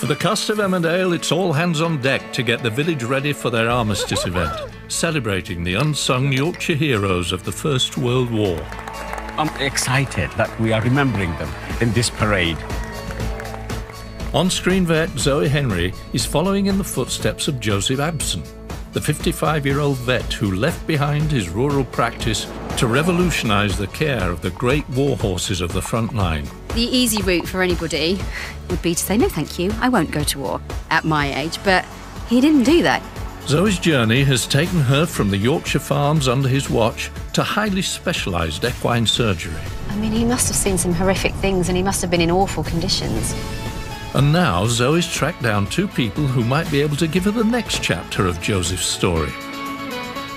the cast of Emmerdale, it's all hands on deck to get the village ready for their armistice event, celebrating the unsung Yorkshire heroes of the First World War. I'm excited that we are remembering them in this parade. On-screen vet Zoe Henry is following in the footsteps of Joseph Abson, the 55-year-old vet who left behind his rural practice to revolutionise the care of the great war horses of the front line. The easy route for anybody would be to say, no, thank you, I won't go to war at my age, but he didn't do that. Zoe's journey has taken her from the Yorkshire farms under his watch to highly specialised equine surgery. I mean, he must have seen some horrific things and he must have been in awful conditions. And now Zoe's tracked down two people who might be able to give her the next chapter of Joseph's story.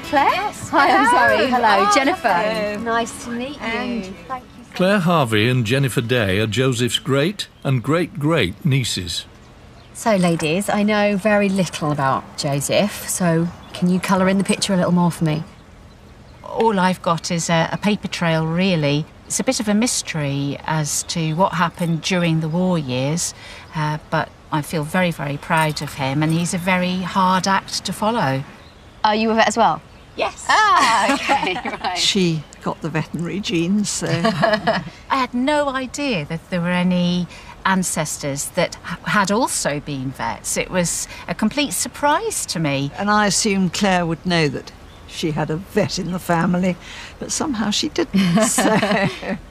Claire? Yes. Hi, I'm Zoe. Hello, Jennifer. Hello. Nice to meet you. Thank you. Claire Harvey and Jennifer Day are Joseph's great and great-great nieces. So, ladies, I know very little about Joseph, so can you colour in the picture a little more for me? All I've got is a paper trail, really. It's a bit of a mystery as to what happened during the war years, but I feel very, very proud of him, and he's a very hard act to follow. Are you a vet as well? Yes. Ah, OK, right. She got the veterinary genes, so... I had no idea that there were any ancestors that had also been vets. It was a complete surprise to me. And I assumed Claire would know that she had a vet in the family, but somehow she didn't, so...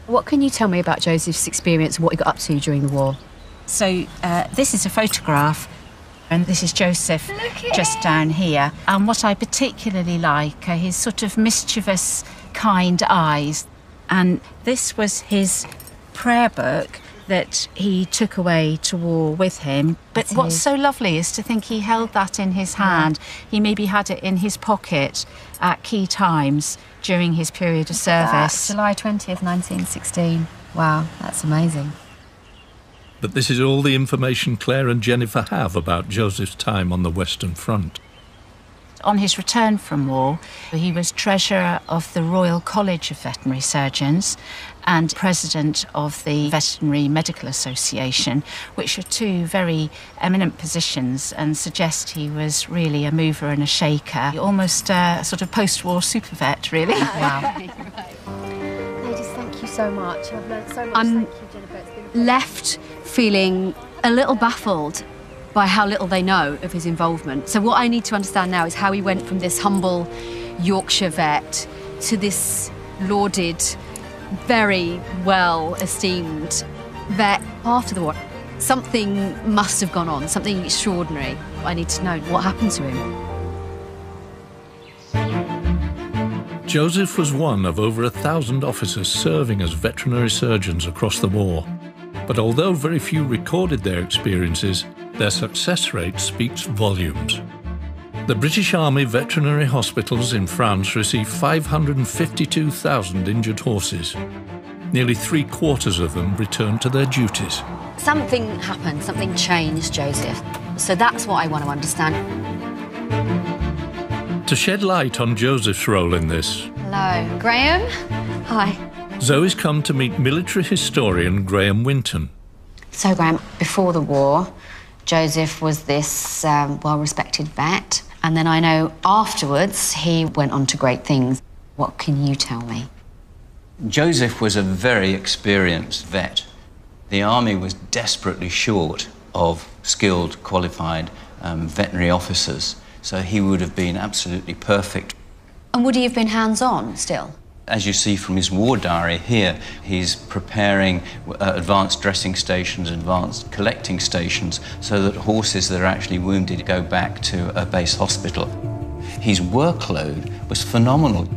What can you tell me about Joseph's experience and what he got up to during the war? So this is a photograph, and this is Joseph just down here. And what I particularly like are his sort of mischievous, kind eyes. And this was his prayer book that he took away to war with him. But what's so lovely is to think he held that in his hand. Yeah. He maybe had it in his pocket at key times during his period of service. July 20th, 1916. Wow, that's amazing. But this is all the information Claire and Jennifer have about Joseph's time on the Western Front. On his return from war, he was Treasurer of the Royal College of Veterinary Surgeons and President of the Veterinary Medical Association, which are two very eminent positions and suggest he was really a mover and a shaker. Almost a sort of post-war super vet, really. Wow. Ladies, thank you so much. I've learned so much. Thank you, Jennifer. It's been left feeling a little baffled by how little they know of his involvement. So what I need to understand now is how he went from this humble Yorkshire vet to this lauded, very well-esteemed vet after the war. Something must have gone on, something extraordinary. I need to know what happened to him. Joseph was one of over 1,000 officers serving as veterinary surgeons across the war. But although very few recorded their experiences, their success rate speaks volumes. The British Army veterinary hospitals in France received 552,000 injured horses. Nearly 3/4 of them returned to their duties. Something happened, something changed, Joseph. So that's what I want to understand. To shed light on Joseph's role in this, Hello. Graham? Hi. Zoe's come to meet military historian Graham Winton. So, Graham, before the war, Joseph was this well-respected vet, and then I know afterwards he went on to great things. What can you tell me? Joseph was a very experienced vet. The army was desperately short of skilled, qualified veterinary officers, so he would have been absolutely perfect. And would he have been hands-on still? As you see from his war diary here, he's preparing advanced dressing stations, advanced collecting stations, so that horses that are actually wounded go back to a base hospital. His workload was phenomenal.